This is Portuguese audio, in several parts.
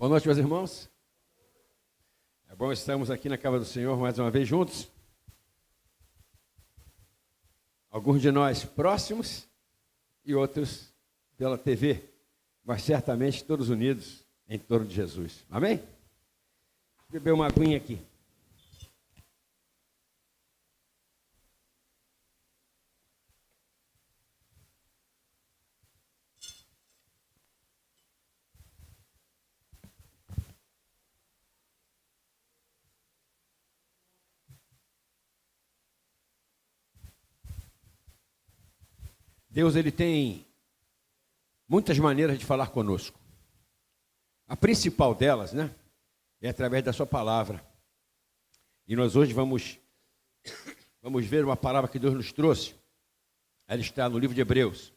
Boa noite, meus irmãos. É bom estarmos aqui na casa do Senhor mais uma vez juntos. Alguns de nós próximos e outros pela TV, mas certamente todos unidos em torno de Jesus. Amém? Vou beber uma aguinha aqui. Deus, ele tem muitas maneiras de falar conosco. A principal delas, é através da sua palavra. E nós hoje vamos ver uma palavra que Deus nos trouxe. Ela está no livro de Hebreus.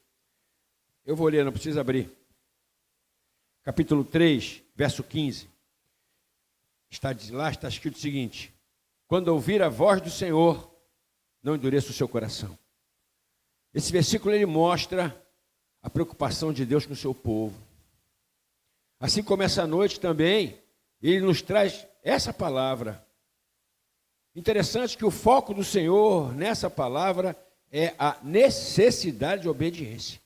Eu vou ler, não precisa abrir. Capítulo 3, verso 15. Lá está escrito o seguinte: quando ouvir a voz do Senhor, não endureça o seu coração. Esse versículo ele mostra a preocupação de Deus com o seu povo. Assim como essa noite também, ele nos traz essa palavra. Interessante que o foco do Senhor nessa palavra é a necessidade de obediência.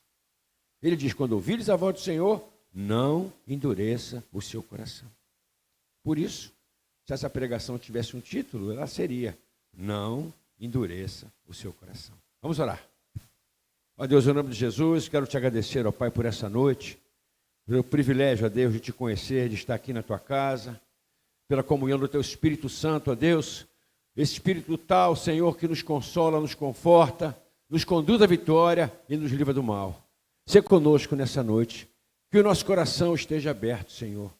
Ele diz: quando ouvires a voz do Senhor, não endureça o seu coração. Por isso, se essa pregação tivesse um título, ela seria: não endureça o seu coração. Vamos orar. Ó Deus, em nome de Jesus, quero te agradecer, ó Pai, por essa noite, pelo privilégio, ó Deus, de te conhecer, de estar aqui na tua casa, pela comunhão do teu Espírito Santo, ó Deus, esse Espírito tal, Senhor, que nos consola, nos conforta, nos conduz à vitória e nos livra do mal. Sê conosco nessa noite, que o nosso coração esteja aberto, Senhor,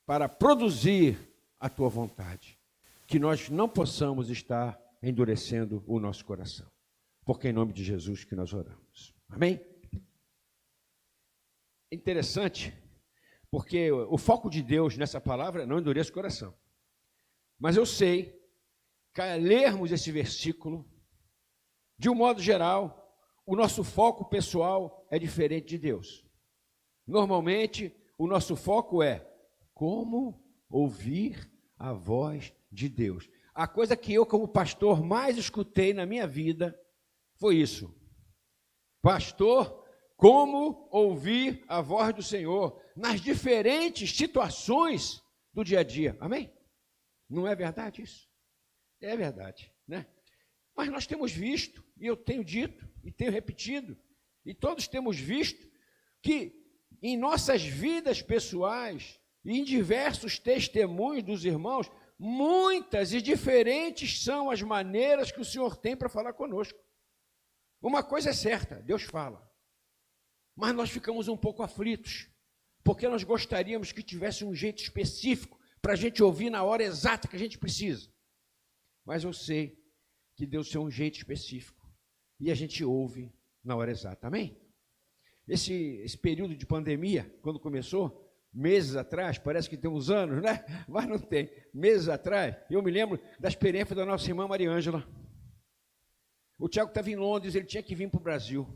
para produzir a tua vontade, que nós não possamos estar endurecendo o nosso coração. Porque é em nome de Jesus que nós oramos. Amém? É interessante, porque o foco de Deus nessa palavra é não endureça o coração. Mas eu sei que ao lermos esse versículo, de um modo geral, o nosso foco pessoal é diferente de Deus. Normalmente, o nosso foco é como ouvir a voz de Deus. A coisa que eu, como pastor, mais escutei na minha vida foi isso: pastor, como ouvir a voz do Senhor nas diferentes situações do dia a dia. Amém? Não é verdade isso? É verdade, Mas nós temos visto, e eu tenho dito, e tenho repetido, e todos temos visto, que em nossas vidas pessoais, e em diversos testemunhos dos irmãos, muitas e diferentes são as maneiras que o Senhor tem para falar conosco. Uma coisa é certa, Deus fala, mas nós ficamos um pouco aflitos, porque nós gostaríamos que tivesse um jeito específico para a gente ouvir na hora exata que a gente precisa. Mas eu sei que Deus tem um jeito específico e a gente ouve na hora exata, amém? Esse período de pandemia, quando começou, meses atrás, parece que tem uns anos, Mas não tem. Meses atrás, eu me lembro da experiência da nossa irmã Maria Ângela. O Tiago estava em Londres, ele tinha que vir para o Brasil.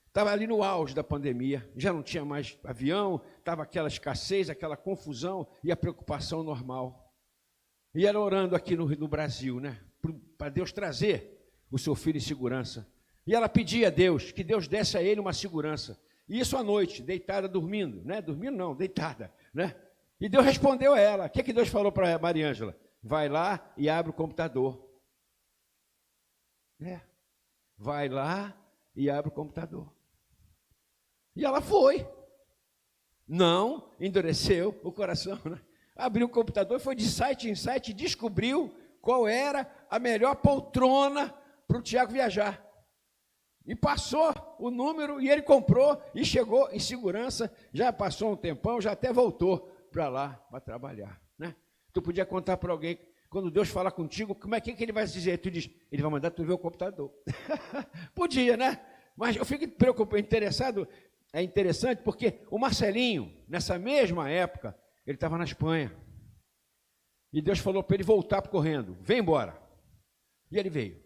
Estava ali no auge da pandemia, já não tinha mais avião, estava aquela escassez, aquela confusão e a preocupação normal. E ela orando aqui no Brasil, para Deus trazer o seu filho em segurança. E ela pedia a Deus que Deus desse a ele uma segurança. E isso à noite, deitada, dormindo, Dormindo não, deitada, E Deus respondeu a ela. O que Deus falou para Maria Ângela? Vai lá e abre o computador. Vai lá e abre o computador. E ela foi. Não endureceu o coração, Abriu o computador, foi de site em site e descobriu qual era a melhor poltrona para o Tiago viajar. E passou o número e ele comprou e chegou em segurança. Já passou um tempão, já até voltou para lá para trabalhar, Tu podia contar para alguém. Quando Deus fala contigo, como é que ele vai dizer? Tu diz, ele vai mandar tu ver o computador. Podia, Mas eu fico preocupado, é interessante porque o Marcelinho, nessa mesma época, ele estava na Espanha. E Deus falou para ele voltar correndo, vem embora. E ele veio.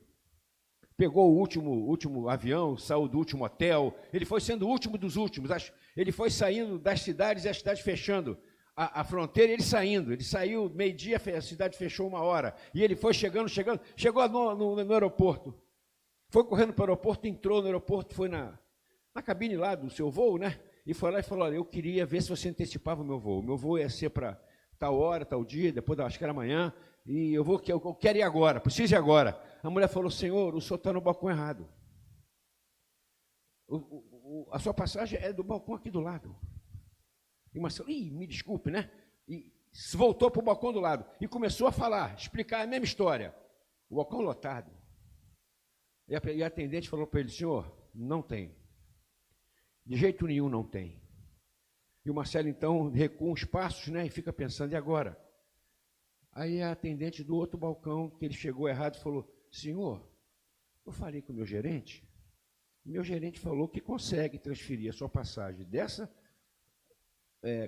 Pegou o último avião, saiu do último hotel, ele foi sendo o último dos últimos. Ele foi saindo das cidades e as cidades fechando. a fronteira, ele saiu meio-dia, a cidade fechou 1 hora, e ele foi chegou no aeroporto, foi correndo para o aeroporto, entrou no aeroporto, foi na cabine lá do seu voo, né? E foi lá e falou: olha, eu queria ver se você antecipava o meu voo ia ser para tal hora, tal dia, depois acho que era amanhã, e eu quero ir agora, preciso ir agora. A mulher falou: senhor, o senhor está no balcão errado. A sua passagem é do balcão aqui do lado. E Marcelo, me desculpe, né? E voltou para o balcão do lado e começou a falar, explicar a mesma história. O balcão lotado. E a atendente falou para ele: senhor, não tem. De jeito nenhum não tem. E o Marcelo, então, recua uns passos, né? E fica pensando: e agora? Aí a atendente do outro balcão, que ele chegou errado, falou: senhor, eu falei com o meu gerente. Meu gerente falou que consegue transferir a sua passagem dessa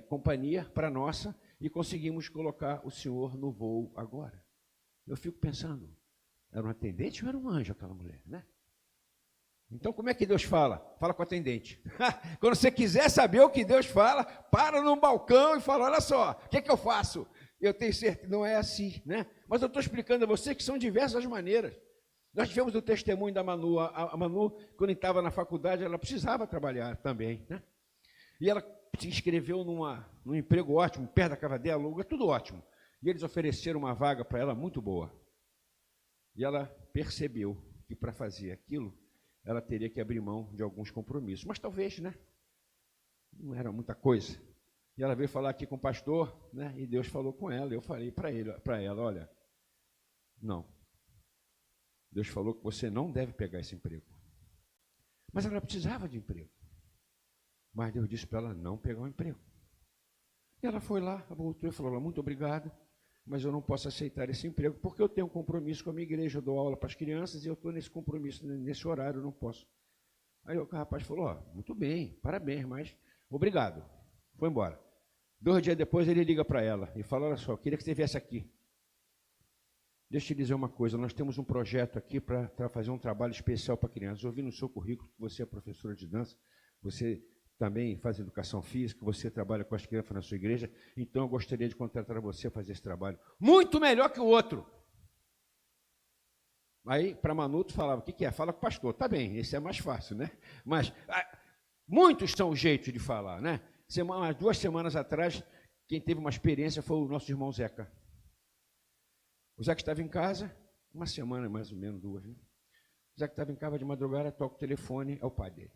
companhia para a nossa e conseguimos colocar o senhor no voo agora. Eu fico pensando, era um atendente ou era um anjo aquela mulher, né? Então, como é que Deus fala? Fala com o atendente. Quando você quiser saber o que Deus fala, para no balcão e fala: olha só, o que eu faço? Eu tenho certeza, não é assim, né? Mas eu estou explicando a você que são diversas maneiras. Nós tivemos o testemunho da Manu. A Manu, quando estava na faculdade, ela precisava trabalhar também, né? E ela se inscreveu num emprego ótimo, perto da casa dela, lugar tudo ótimo. E eles ofereceram uma vaga para ela muito boa. E ela percebeu que para fazer aquilo, ela teria que abrir mão de alguns compromissos. Mas talvez, né? Não era muita coisa. E ela veio falar aqui com o pastor, né? E Deus falou com ela. Eu falei para ela: olha, não. Deus falou que você não deve pegar esse emprego. Mas ela precisava de emprego. Mas Deus disse para ela não pegar o emprego. E ela foi lá, voltou e falou: muito obrigado, mas eu não posso aceitar esse emprego porque eu tenho um compromisso com a minha igreja, eu dou aula para as crianças e eu estou nesse compromisso, nesse horário, eu não posso. Aí o rapaz falou: muito bem, parabéns, mas obrigado. Foi embora. 2 dias depois ele liga para ela e fala: olha só, eu queria que você viesse aqui. Deixa eu te dizer uma coisa, nós temos um projeto aqui para fazer um trabalho especial para crianças. Eu vi no seu currículo que você é professora de dança, você também faz educação física, você trabalha com as crianças na sua igreja, então eu gostaria de contratar você a fazer esse trabalho. Muito melhor que o outro. Aí, para Manu, tu falava: o que é? Fala com o pastor. Tá bem, esse é mais fácil, né? Mas muitos são o jeito de falar, né? 2 semanas atrás, quem teve uma experiência foi o nosso irmão Zeca. O Zeca estava em casa, 1 semana, mais ou menos 2, né? O Zeca estava em casa de madrugada, toca o telefone, é o pai dele.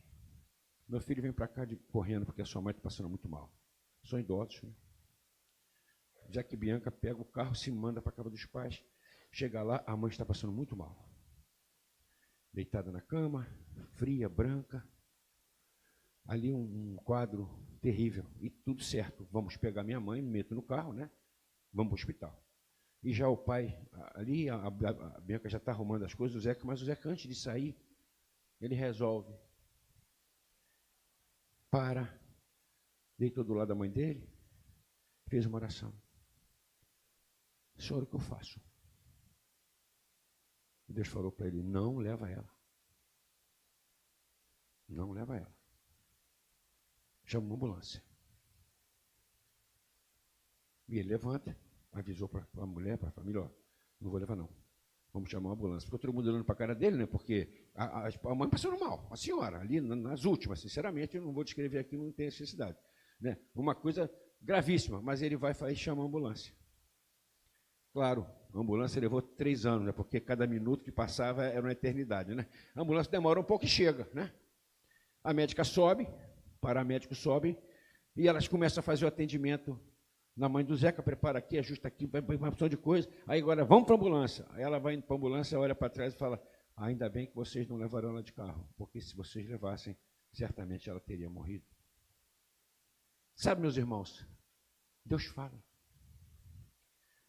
Meu filho vem para cá correndo porque a sua mãe está passando muito mal. São idosos, né? Zeca e Bianca pega o carro, se manda para a casa dos pais. Chega lá, a mãe está passando muito mal. Deitada na cama, fria, branca. Ali um quadro terrível. E tudo certo. Vamos pegar minha mãe, me meto no carro, né? Vamos para o hospital. E já o pai, ali, a Bianca já está arrumando as coisas do Zeca, mas o Zeca, antes de sair, ele resolve. Deitou do lado da mãe dele, fez uma oração. Senhor, o que eu faço? E Deus falou para ele: não leva ela. Não leva ela. Chama uma ambulância. E ele levanta, avisou para a mulher, para a família: ó, não vou levar não. Vamos chamar uma ambulância. Ficou todo mundo olhando para a cara dele, né? Porque a mãe passou mal, a senhora, ali nas últimas, sinceramente, eu não vou descrever aqui, não tem necessidade. Né? Uma coisa gravíssima, mas ele vai e chama a ambulância. Claro, a ambulância levou 3 anos, né? Porque cada minuto que passava era uma eternidade, né? A ambulância demora um pouco e chega, né? A médica sobe, paramédico sobe, e elas começam a fazer o atendimento na mãe do Zeca, prepara aqui, ajusta aqui, vai uma opção de coisa. Aí agora, vamos para a ambulância. Aí ela vai indo para a ambulância, olha para trás e fala: ainda bem que vocês não levaram ela de carro, porque se vocês levassem, certamente ela teria morrido. Sabe, meus irmãos, Deus fala.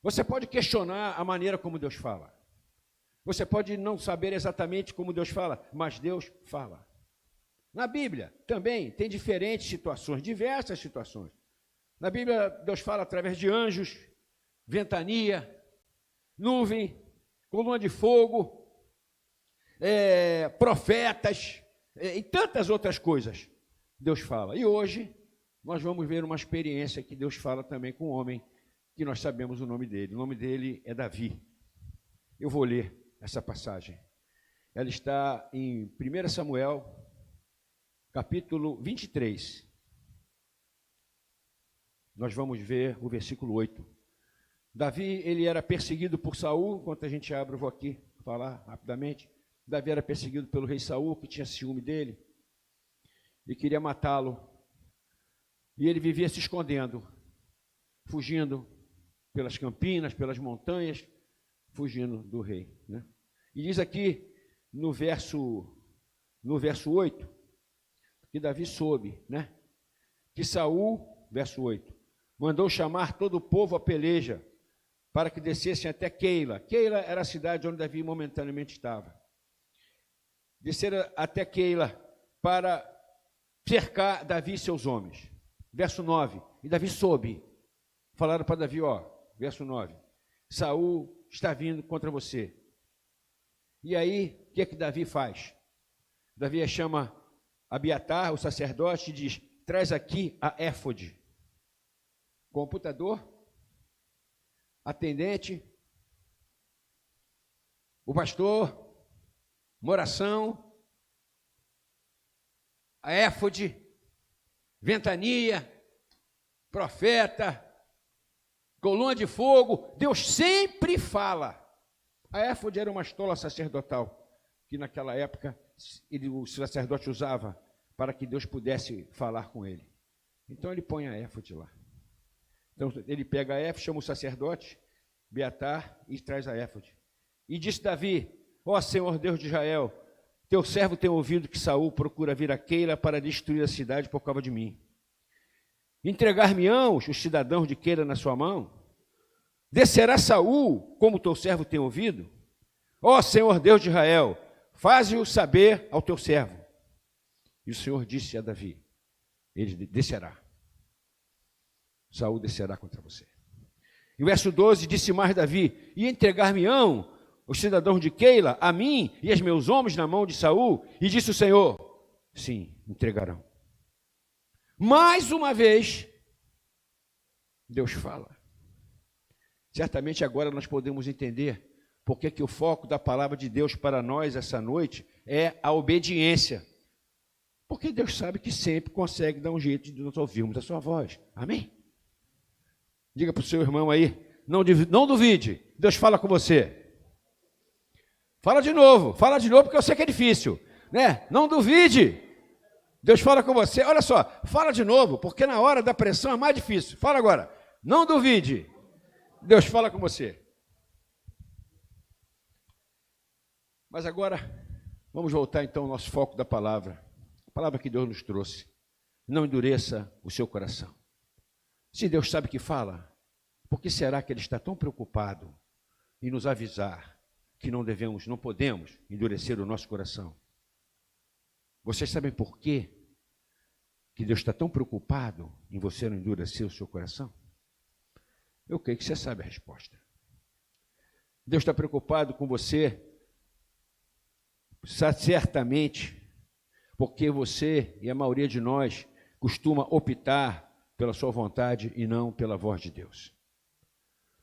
Você pode questionar a maneira como Deus fala. Você pode não saber exatamente como Deus fala, mas Deus fala. Na Bíblia também tem diferentes situações, diversas situações. Na Bíblia, Deus fala através de anjos, ventania, nuvem, coluna de fogo, profetas e tantas outras coisas. Deus fala. E hoje nós vamos ver uma experiência que Deus fala também com o homem, que nós sabemos o nome dele. O nome dele é Davi. Eu vou ler essa passagem. Ela está em 1 Samuel, capítulo 23. Nós vamos ver o versículo 8. Davi, ele era perseguido por Saul. Enquanto a gente abre, eu vou aqui falar rapidamente. Davi era perseguido pelo rei Saul, que tinha ciúme dele e queria matá-lo. E ele vivia se escondendo, fugindo pelas campinas, pelas montanhas, fugindo do rei, né? E diz aqui no verso 8, que Davi soube, né, que Saul, verso 8, mandou chamar todo o povo à peleja, para que descessem até Keila. Keila era a cidade onde Davi momentaneamente estava. Desceram até Keila para cercar Davi e seus homens. Verso 9, e Davi soube. Falaram para Davi, verso 9, Saul está vindo contra você. E aí, o que é que Davi faz? Davi chama Abiatar, o sacerdote, e diz, traz aqui a éfode. Computador, atendente, o pastor, uma oração, a éfode, ventania, profeta, coluna de fogo. Deus sempre fala. A éfode era uma estola sacerdotal, que naquela época o sacerdote usava para que Deus pudesse falar com ele. Então ele põe a éfode lá. Então ele pega a éfode, chama o sacerdote, Abiatar, e traz a éfode. E disse Davi, ó Senhor Deus de Israel, teu servo tem ouvido que Saul procura vir a Keila para destruir a cidade por causa de mim. Entregar-me-ão os cidadãos de Keila na sua mão? Descerá Saul, como teu servo tem ouvido? Ó Senhor Deus de Israel, faze-o saber ao teu servo. E o Senhor disse a Davi, ele descerá. Saul descerá contra você. E o verso 12, disse mais Davi, e entregar-me-ão os cidadãos de Keila a mim e aos meus homens na mão de Saul? E disse o Senhor, sim, entregarão. Mais uma vez, Deus fala. Certamente agora nós podemos entender porque que o foco da palavra de Deus para nós essa noite é a obediência. Porque Deus sabe que sempre consegue dar um jeito de nós ouvirmos a sua voz. Amém? Diga para o seu irmão aí, não duvide, Deus fala com você. Fala de novo, porque eu sei que é difícil, né? Não duvide, Deus fala com você. Olha só, fala de novo, porque na hora da pressão é mais difícil. Fala agora, não duvide, Deus fala com você. Mas agora, vamos voltar então ao nosso foco da palavra. A palavra que Deus nos trouxe. Não endureça o seu coração. Se Deus sabe que fala, por que será que Ele está tão preocupado em nos avisar que não podemos endurecer o nosso coração? Vocês sabem por quê que Deus está tão preocupado em você não endurecer o seu coração? Eu creio que você sabe a resposta. Deus está preocupado com você, certamente, porque você e a maioria de nós costuma optar pela sua vontade e não pela voz de Deus.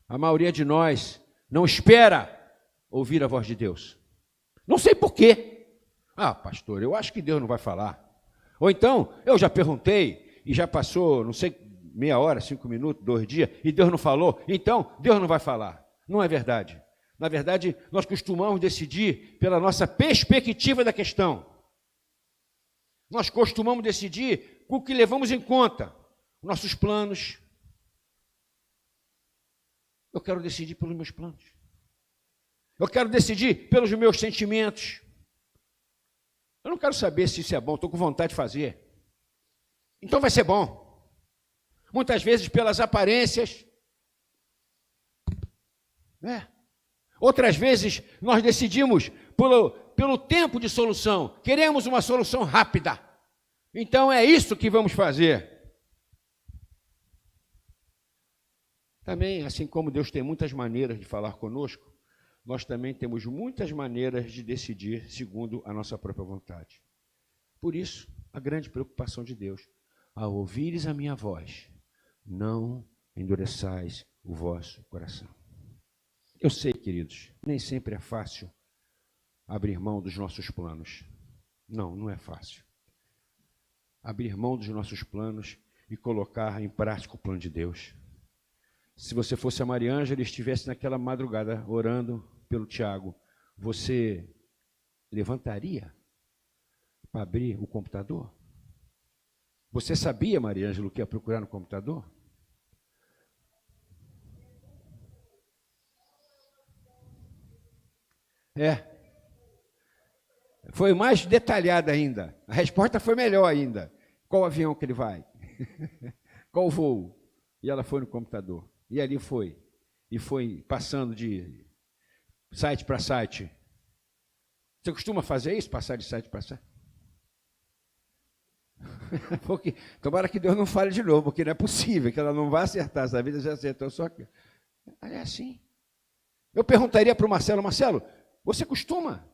A maioria de nós não espera ouvir a voz de Deus. Não sei por quê. Ah, pastor, eu acho que Deus não vai falar. Ou então, eu já perguntei e já passou, não sei, meia hora, 5 minutos, 2 dias, e Deus não falou, então Deus não vai falar. Não é verdade. Na verdade, nós costumamos decidir pela nossa perspectiva da questão. Nós costumamos decidir com o que levamos em conta. Nossos planos. Eu quero decidir pelos meus planos. Eu quero decidir pelos meus sentimentos. Eu não quero saber se isso é bom, estou com vontade de fazer. Então vai ser bom. Muitas vezes pelas aparências. Outras vezes nós decidimos pelo tempo de solução. Queremos uma solução rápida. Então é isso que vamos fazer. Também, assim como Deus tem muitas maneiras de falar conosco, nós também temos muitas maneiras de decidir segundo a nossa própria vontade. Por isso, a grande preocupação de Deus. ao ouvires a minha voz, não endureçais o vosso coração. Eu sei, queridos, nem sempre é fácil abrir mão dos nossos planos. Não, não é fácil. Abrir mão dos nossos planos e colocar em prática o plano de Deus. Se você fosse a Maria Ângela e estivesse naquela madrugada orando pelo Tiago, você levantaria para abrir o computador? Você sabia, Maria Ângela, o que ia procurar no computador? Foi mais detalhada ainda. A resposta foi melhor ainda. Qual avião que ele vai? Qual voo? E ela foi no computador. E ali foi. E foi passando de site para site. Você costuma fazer isso? Passar de site para site? Porque, tomara que Deus não fale de novo, porque não é possível que ela não vá acertar. Essa vida já acertou, só que é assim. Eu perguntaria para o Marcelo, Marcelo, você costuma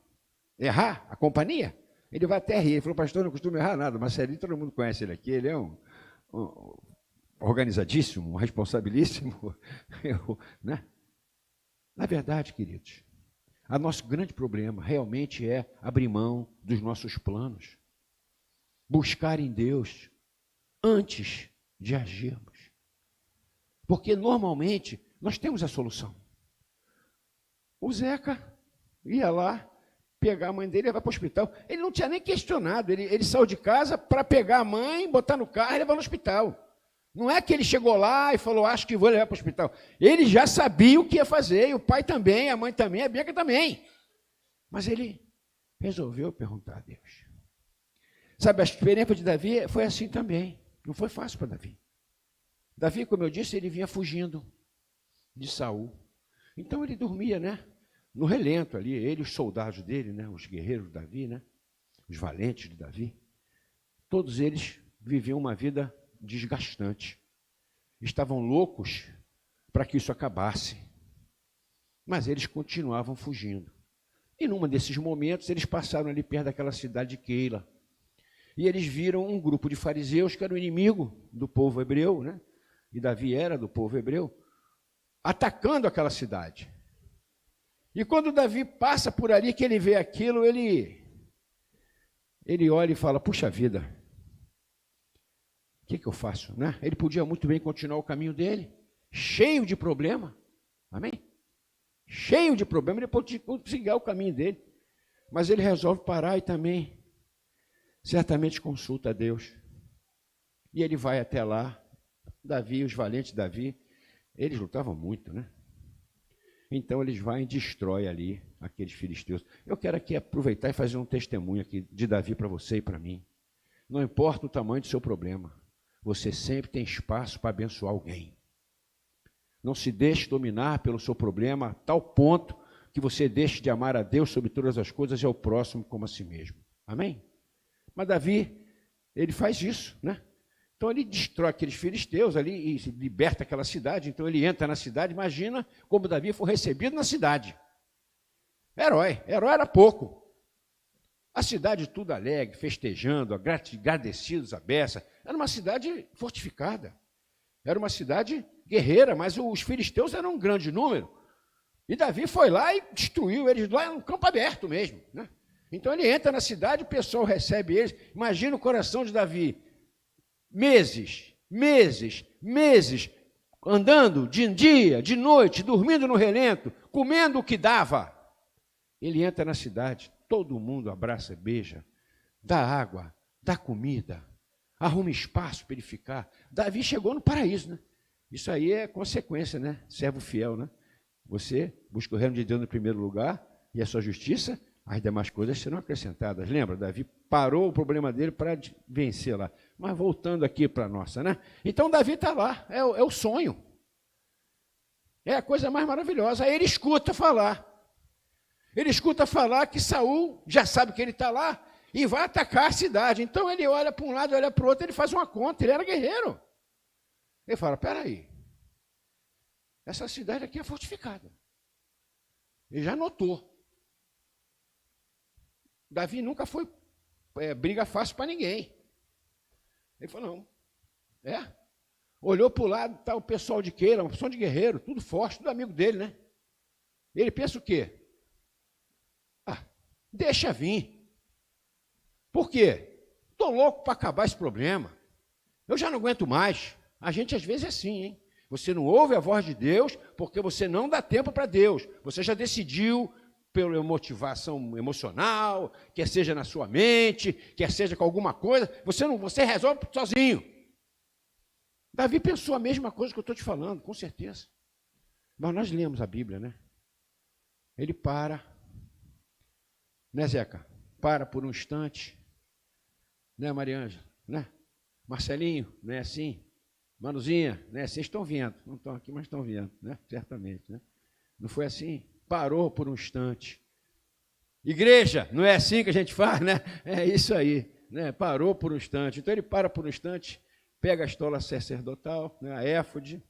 errar a companhia? Ele vai até rir. Ele falou, pastor, não costumo errar nada. Marcelinho, todo mundo conhece ele aqui. Ele é um organizadíssimo, um responsabilíssimo. Né? Na verdade, queridos, o nosso grande problema realmente é abrir mão dos nossos planos. Buscar em Deus antes de agirmos. Porque, normalmente, nós temos a solução. O Zeca ia lá, pegar a mãe dele e levar para o hospital. Ele não tinha nem questionado. Ele saiu de casa para pegar a mãe, botar no carro e levar no hospital. Não é que ele chegou lá e falou, acho que vou levar para o hospital. Ele já sabia o que ia fazer, e o pai também, a mãe também, a Bianca também. Mas ele resolveu perguntar a Deus. Sabe, a experiência de Davi foi assim também. Não foi fácil para Davi. Davi, como eu disse, ele vinha fugindo de Saul. Então ele dormia, né? No relento ali, ele e os soldados dele, né? Os guerreiros de Davi, né? Os valentes de Davi. Todos eles viviam uma vida desgastante. Estavam loucos para que isso acabasse. Mas eles continuavam fugindo. E num desses momentos, eles passaram ali perto daquela cidade de Keila. E eles viram um grupo de fariseus, que era o inimigo do povo hebreu, né? E Davi era do povo hebreu, atacando aquela cidade. E quando Davi passa por ali, que ele vê aquilo, ele olha e fala, puxa vida, o que eu faço? Né? Ele podia muito bem continuar o caminho dele, cheio de problema, amém? Cheio de problema, ele podia seguir o caminho dele. Mas ele resolve parar e também, certamente, consulta a Deus. E ele vai até lá, Davi, os valentes de Davi, eles lutavam muito, né? Então eles vão e destroem ali aqueles filisteus. Eu quero aqui aproveitar e fazer um testemunho aqui de Davi para você e para mim. Não importa o tamanho do seu problema, você sempre tem espaço para abençoar alguém. Não se deixe dominar pelo seu problema a tal ponto que você deixe de amar a Deus sobre todas as coisas e ao próximo como a si mesmo. Amém? Mas Davi, ele faz isso, né? Então ele destrói aqueles filisteus ali e liberta aquela cidade. Então ele entra na cidade. Imagina como Davi foi recebido na cidade. Herói era pouco. A cidade tudo alegre, festejando, agradecidos à beça. Era uma cidade fortificada. Era uma cidade guerreira, mas os filisteus eram um grande número. E Davi foi lá e destruiu eles lá no campo aberto mesmo, né? Então ele entra na cidade, o pessoal recebe eles. Imagina o coração de Davi. Meses, andando de dia, de noite, dormindo no relento, comendo o que dava. Ele entra na cidade, todo mundo abraça, beija, dá água, dá comida, arruma espaço para ele ficar. Davi chegou no paraíso, né? Isso aí é consequência, né? Servo fiel, né? Você busca o reino de Deus no primeiro lugar e a sua justiça, as demais coisas serão acrescentadas. Lembra? Davi parou o problema dele para vencer lá. Mas voltando aqui para a nossa, né? Então Davi está lá, é o sonho. É a coisa mais maravilhosa. Aí ele escuta falar. Ele escuta falar que Saul já sabe que ele está lá e vai atacar a cidade. Então ele olha para um lado, olha para o outro, ele faz uma conta, ele era guerreiro. Ele fala, peraí, essa cidade aqui é fortificada. Ele já notou. Davi nunca foi briga fácil para ninguém. Ele falou, não, Olhou para o lado, está o pessoal de Keila, uma pessoa de guerreiro, tudo forte, tudo amigo dele, né? Ele pensa o quê? Deixa vir. Por quê? Estou louco para acabar esse problema. Eu já não aguento mais. A gente às vezes é assim, hein? Você não ouve a voz de Deus porque você não dá tempo para Deus. Você já decidiu pela motivação emocional, quer seja na sua mente, quer seja com alguma coisa, você resolve sozinho. Davi pensou a mesma coisa que eu estou te falando, com certeza. Mas nós lemos a Bíblia, né? Ele para, né, Zeca? Para por um instante, né, Mariângela? Né? Marcelinho, não é assim? Manuzinha, né? Vocês estão vendo, não estão aqui, mas estão vendo, né? Certamente, né? Não foi assim? Parou por um instante. Igreja, não é assim que a gente faz, né? É isso aí, né? Parou por um instante. Então ele para por um instante, pega a estola sacerdotal, né? A éfode,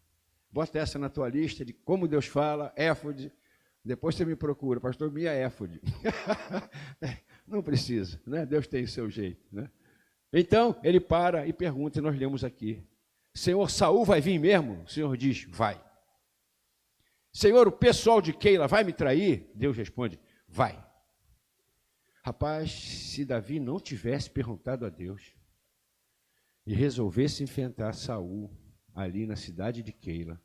bota essa na tua lista de como Deus fala, éfode. Depois você me procura, pastor, minha éfode. Não precisa, né? Deus tem o seu jeito, né? Então ele para e pergunta, e nós lemos aqui: Senhor, Saul vai vir mesmo? O Senhor diz, vai. Senhor, o pessoal de Keila vai me trair? Deus responde, vai. Rapaz, se Davi não tivesse perguntado a Deus e resolvesse enfrentar Saul ali na cidade de Keila,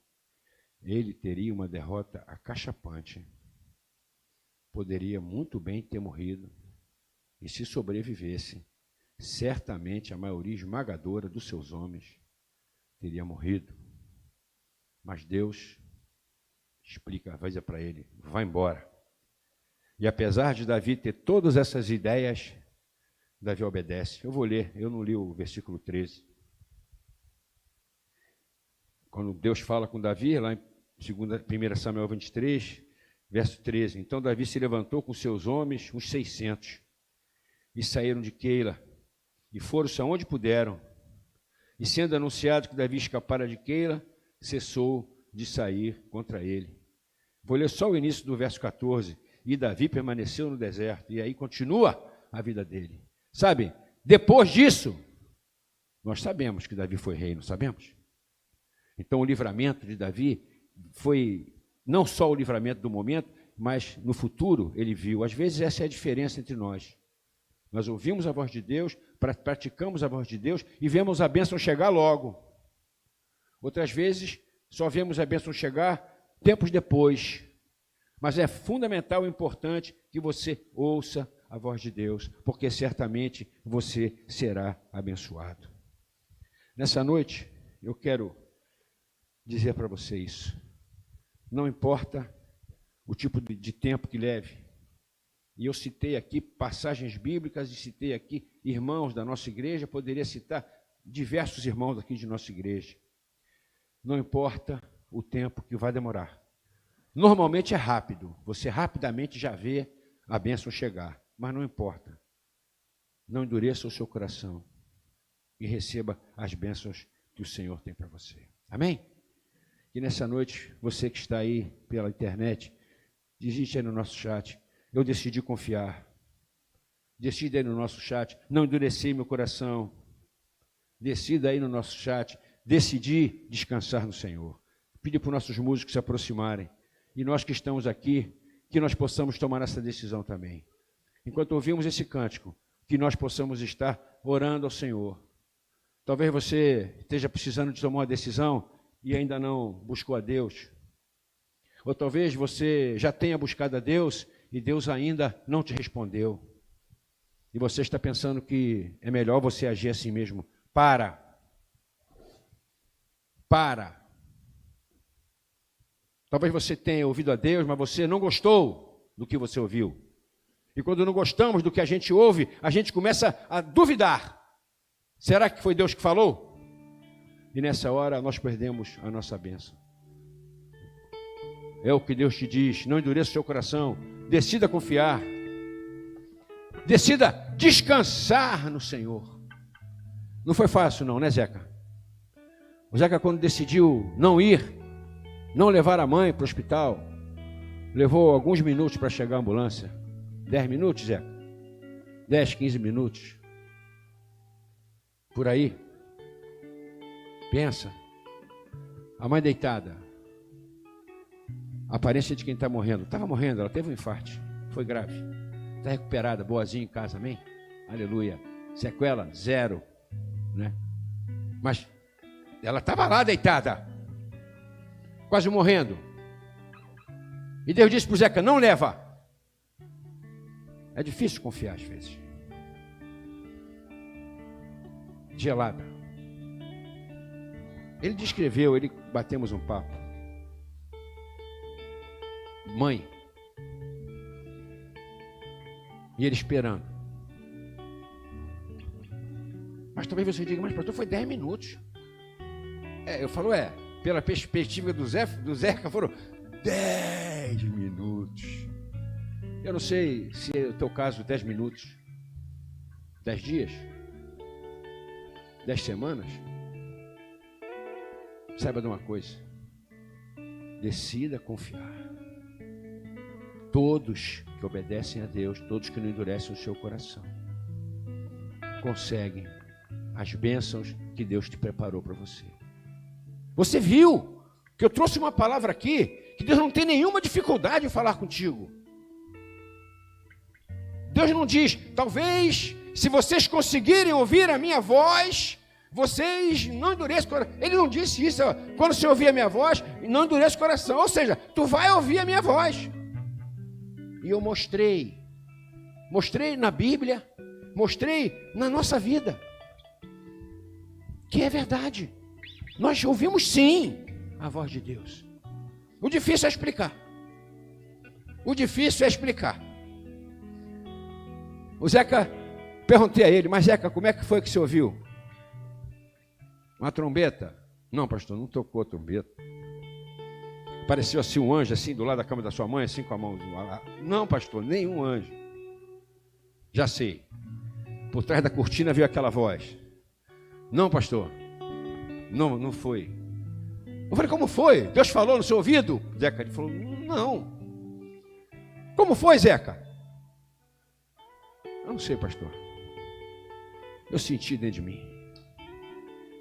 ele teria uma derrota acachapante. Poderia muito bem ter morrido, e se sobrevivesse, certamente a maioria esmagadora dos seus homens teria morrido. Mas Deus explica, vai dizer para ele, vai embora. E apesar de Davi ter todas essas ideias, Davi obedece. Eu vou ler, eu não li o versículo 13. Quando Deus fala com Davi, lá em 1 Samuel 23, verso 13. Então Davi se levantou com seus homens, uns 600, e saíram de Keila, e foram-se aonde puderam. E sendo anunciado que Davi escapara de Keila, cessou de sair contra ele. Vou ler só o início do verso 14. E Davi permaneceu no deserto, e aí continua a vida dele. Sabe, depois disso, nós sabemos que Davi foi rei, não sabemos? Então o livramento de Davi foi não só o livramento do momento, mas no futuro ele viu. Às vezes essa é a diferença entre nós. Nós ouvimos a voz de Deus, praticamos a voz de Deus e vemos a bênção chegar logo. Outras vezes só vemos a bênção chegar tempos depois. Mas é fundamental e importante que você ouça a voz de Deus, porque certamente você será abençoado. Nessa noite, eu quero dizer para você isso. Não importa o tipo de tempo que leve. E eu citei aqui passagens bíblicas e citei aqui irmãos da nossa igreja, poderia citar diversos irmãos aqui de nossa igreja. Não importa o tempo que vai demorar. Normalmente é rápido, você rapidamente já vê a bênção chegar, mas não importa. Não endureça o seu coração e receba as bênçãos que o Senhor tem para você. Amém? E nessa noite, você que está aí pela internet, digite aí no nosso chat, eu decidi confiar. Decida aí no nosso chat, não endureci meu coração. Decida aí no nosso chat, decidi descansar no Senhor. Pedir para os nossos músicos se aproximarem. E nós que estamos aqui, que nós possamos tomar essa decisão também. Enquanto ouvimos esse cântico, que nós possamos estar orando ao Senhor. Talvez você esteja precisando de tomar uma decisão e ainda não buscou a Deus. Ou talvez você já tenha buscado a Deus e Deus ainda não te respondeu. E você está pensando que é melhor você agir assim mesmo. Para. Talvez você tenha ouvido a Deus, mas você não gostou do que você ouviu. E quando não gostamos do que a gente ouve, a gente começa a duvidar. Será que foi Deus que falou? E nessa hora nós perdemos a nossa bênção. É o que Deus te diz, não endureça o seu coração, decida confiar. Decida descansar no Senhor. Não foi fácil não, né, Zeca? O Zeca, quando decidiu não ir, não levar a mãe para o hospital, levou alguns minutos para chegar a ambulância. 10 minutos, Zeca? 10, 15 minutos. Por aí. Pensa. A mãe deitada. A aparência de quem está morrendo. Estava morrendo, ela teve um infarto. Foi grave. Está recuperada, boazinha em casa, amém? Aleluia. Sequela, zero. Né? Mas ela estava lá deitada. Quase morrendo. E Deus disse para o Zeca, não leva. É difícil confiar às vezes. Gelada. Ele descreveu, batemos um papo. Mãe. E ele esperando. Mas talvez você diga, mas pastor, foi 10 minutos. Eu falo, pela perspectiva do Zeca foram 10 minutos. Eu não sei se é o teu caso 10 minutos, 10 dias, 10 semanas. Saiba de uma coisa. Decida confiar. Todos que obedecem a Deus, todos que não endurecem o seu coração, conseguem as bênçãos que Deus te preparou para você. Você viu que eu trouxe uma palavra aqui, que Deus não tem nenhuma dificuldade em falar contigo. Deus não diz, talvez, se vocês conseguirem ouvir a minha voz, vocês não endureçam o coração. Ele não disse isso, quando você ouvir a minha voz, não endureça o coração. Ou seja, tu vai ouvir a minha voz. E eu mostrei na Bíblia, mostrei na nossa vida, que é verdade. Nós ouvimos sim a voz de Deus. O difícil é explicar. O difícil é explicar. O Zeca, perguntei a ele, mas Zeca, como é que foi que você ouviu? Uma trombeta? Não, pastor, não tocou a trombeta. Apareceu assim um anjo, assim, do lado da cama da sua mãe, assim com a mão. Não, pastor, nenhum anjo. Já sei. Por trás da cortina veio aquela voz. Não, pastor. Não foi. Eu falei, como foi? Deus falou no seu ouvido? Zeca, ele falou, não. Como foi, Zeca? Eu não sei, pastor. Eu senti dentro de mim.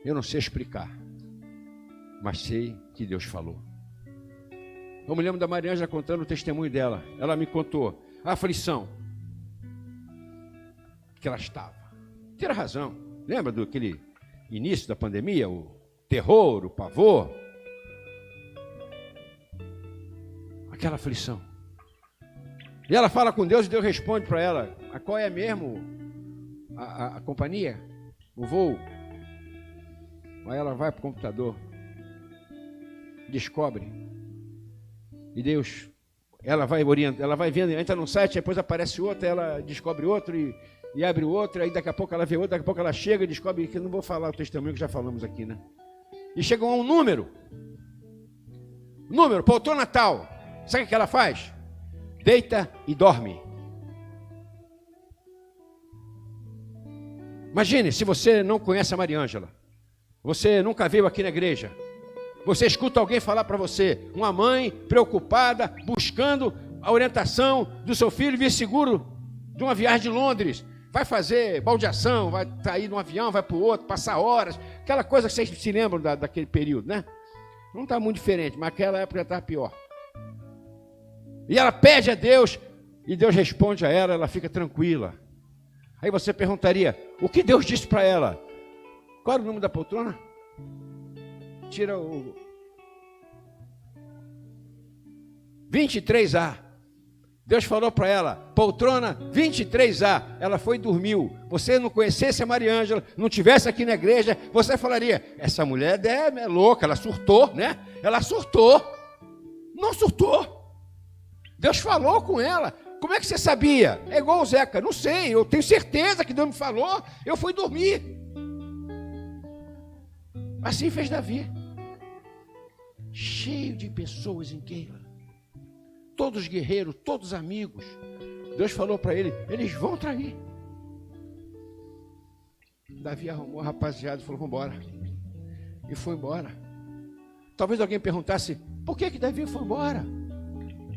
Eu não sei explicar. Mas sei que Deus falou. Eu me lembro da Mariângela contando o testemunho dela. Ela me contou a aflição que ela estava. Tinha razão. Lembra daquele início da pandemia? O terror, o pavor. Aquela aflição. E ela fala com Deus e Deus responde para ela. Qual é mesmo a companhia? O voo? Aí ela vai para o computador. Descobre. E Deus, ela vai orientando, ela vai vendo, entra num site, depois aparece outro, ela descobre outro e abre outro, aí daqui a pouco ela vê outro, daqui a pouco ela chega e descobre, que eu não vou falar o testemunho que já falamos aqui, né? E chega a um número, poltrona tal, sabe o que ela faz? Deita e dorme. Imagine, se você não conhece a Mariângela, você nunca veio aqui na igreja, você escuta alguém falar para você, uma mãe preocupada, buscando a orientação do seu filho vir seguro de uma viagem de Londres, vai fazer baldeação, vai sair num avião, vai para o outro, passar horas, aquela coisa que vocês se lembram daquele período, né? Não está muito diferente, mas aquela época já estava pior. E ela pede a Deus, e Deus responde a ela, ela fica tranquila. Aí você perguntaria, o que Deus disse para ela? Qual era o número da poltrona? Tira o 23A. Deus falou para ela, poltrona 23A. Ela foi e dormiu. Você não conhecesse a Mariângela, não tivesse aqui na igreja, você falaria, essa mulher é louca, ela surtou, né? Ela surtou. Não surtou. Deus falou com ela. Como é que você sabia? É igual o Zeca, não sei, eu tenho certeza que Deus me falou, eu fui dormir. Assim fez Davi. Cheio de pessoas em Keila. Todos guerreiros, todos amigos. Deus falou para ele, eles vão trair. Davi arrumou a rapaziada e falou, vamos embora. E foi embora. Talvez alguém perguntasse, por que Davi foi embora?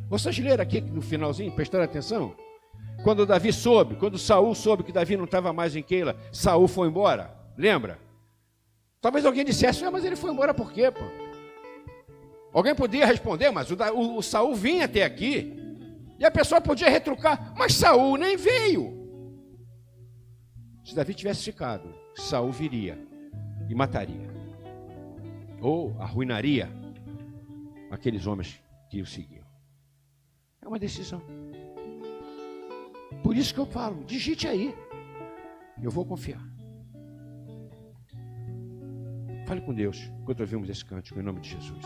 Vocês leram aqui no finalzinho, prestaram atenção? Quando Davi soube, quando Saul soube que Davi não estava mais em Keila, Saul foi embora. Lembra? Talvez alguém dissesse, mas ele foi embora por quê, pô? Alguém podia responder, mas o Saul vinha até aqui. E a pessoa podia retrucar, mas Saul nem veio. Se Davi tivesse ficado, Saul viria e mataria. Ou arruinaria aqueles homens que o seguiam. É uma decisão. Por isso que eu falo, digite aí. Eu vou confiar. Fale com Deus enquanto ouvimos esse cântico, em nome de Jesus.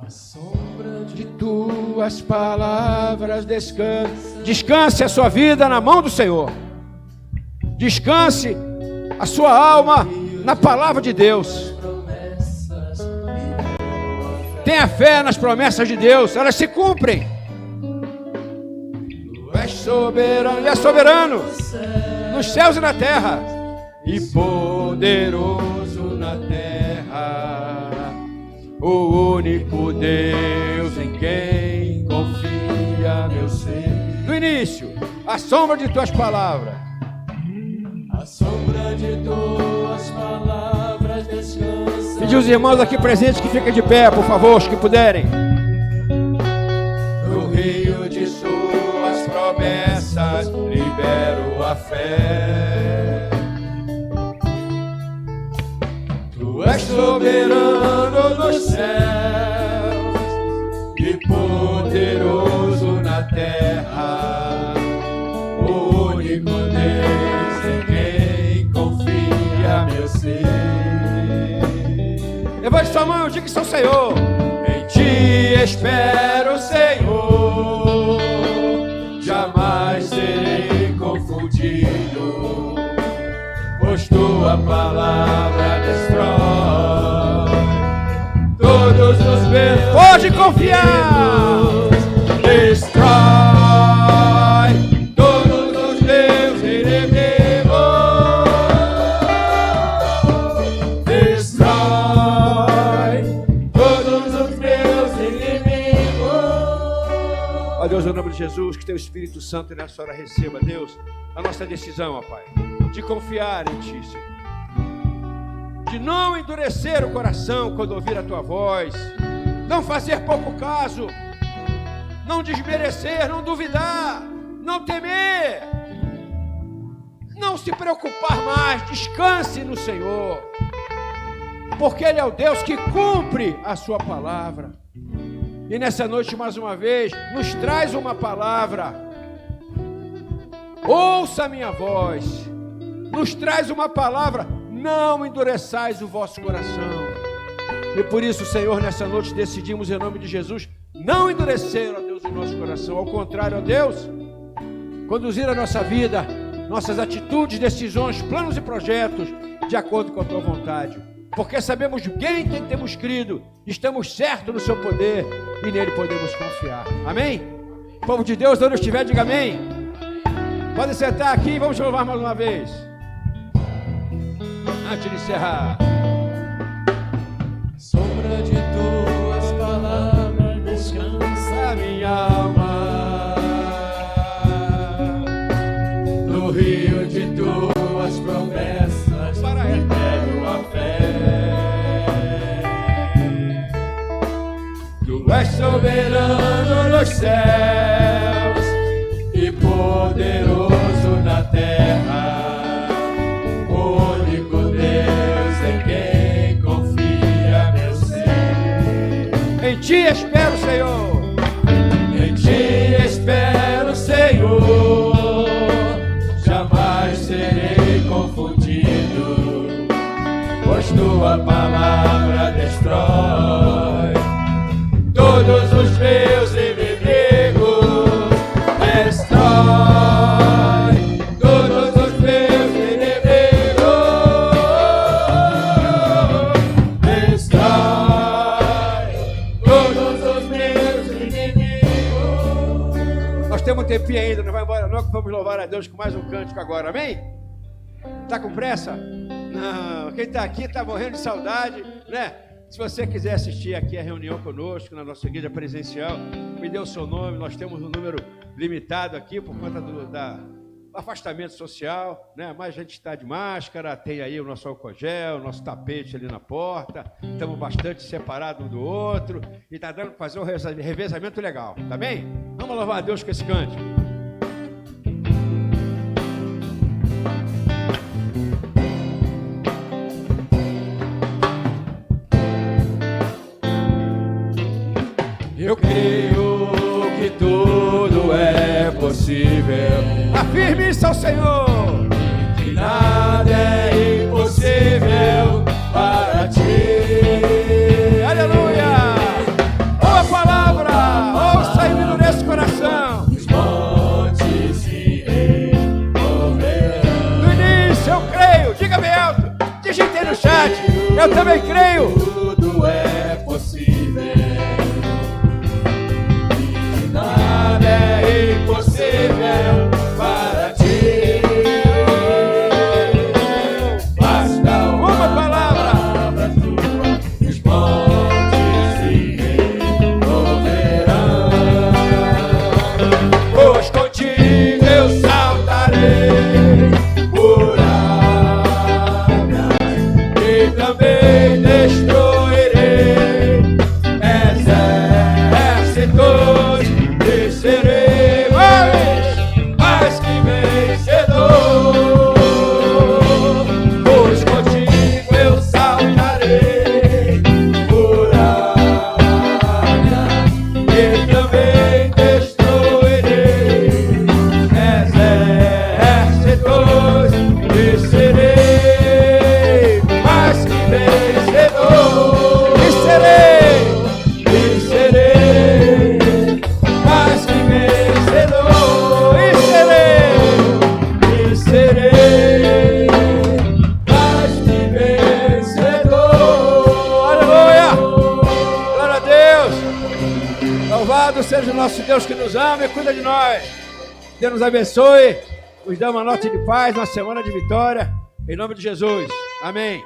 A sombra de tuas palavras descanse. Descanse a sua vida na mão do Senhor. Descanse a sua alma na palavra de Deus. Tenha fé nas promessas de Deus, elas se cumprem. Tu és soberano, Ele é soberano nos céus e na terra, e poderoso na terra, o único Deus em quem confia meu ser. Do início, a sombra de tuas palavras. A sombra de tuas palavras descansa. Pedir os irmãos aqui presentes que fiquem de pé, por favor, os que puderem. No rio de suas promessas, libero a fé. Tu és soberano nos céus e poderoso na terra, o único Deus em quem confia meu ser. Levante sua mão e diga que sou o Senhor. Em ti espero, Senhor, jamais serei confundido, pois tua palavra destrói todos os meus. Pode confiar. Destrói todos os meus inimigos. Destrói todos os meus inimigos. Ó Deus, em nome de Jesus, que teu Espírito Santo nessa hora receba, Deus, a nossa decisão, ó Pai, de confiar em Ti, Senhor, de não endurecer o coração quando ouvir a Tua voz, não fazer pouco caso, não desmerecer, não duvidar, não temer, não se preocupar mais, descanse no Senhor, porque Ele é o Deus que cumpre a Sua palavra. E nessa noite, mais uma vez, nos traz uma palavra. Ouça a minha voz, nos traz uma palavra, não endureçais o vosso coração. E por isso, Senhor, nessa noite decidimos em nome de Jesus não endurecer, ó Deus, o nosso coração. Ao contrário, ó Deus, conduzir a nossa vida, nossas atitudes, decisões, planos e projetos de acordo com a Tua vontade. Porque sabemos de quem temos crido, estamos certos no Seu poder e nele podemos confiar. Amém? Povo de Deus, onde estiver, diga amém. Pode sentar aqui e vamos louvar mais uma vez. Antes de encerrar. Sombra de tuas palavras descansa minha alma, no rio de tuas promessas libero a fé. Tu és soberano nos céus e poderoso na terra, o único Deus em quem confia meu ser. Em Ti espero, Senhor. Em Ti espero, Senhor, jamais serei confundido, pois Tua palavra destrói todos os meus inimigos. Destrói todos os meus inimigos. Destrói todos os meus inimigos. Nós temos um tempinho ainda, não vai embora não, que vamos louvar a Deus com mais um cântico agora, amém? Tá com pressa? Não, quem está aqui está morrendo de saudade, né? Se você quiser assistir aqui a reunião conosco na nossa igreja presencial, me dê o seu nome. Nós temos um número limitado aqui por conta do afastamento social, né? Mas a gente está de máscara, tem aí o nosso álcool gel, o nosso tapete ali na porta, estamos bastante separados um do outro e está dando para fazer um revezamento legal, tá bem? Vamos louvar a Deus com esse cântico. Eu creio que tudo é possível. Afirme isso ao Senhor. Que nada é impossível para ti. Aleluia. Boa palavra. Ouça e endureça o coração. Os montes se removerão. No início eu creio. Diga bem alto. Digitei no chat. Eu também creio. Tudo é possível. Nada é impossível para ti. Basta uma palavra tua, os montes se removerão. Pois contigo eu saltarei por águas e também destruirei exércitos. Serei mais que vencedor, pois contigo eu saltarei por águas e também destruirei exércitos e serei mais que vencedor, e serei mais que vencedor, e serei mais que vencedor. Aleluia! Glória a Deus! Louvado seja o nosso Deus que nos ama e cuida de nós. Deus nos abençoe, nos dê uma noite de paz, uma semana de vitória, em nome de Jesus. Amém.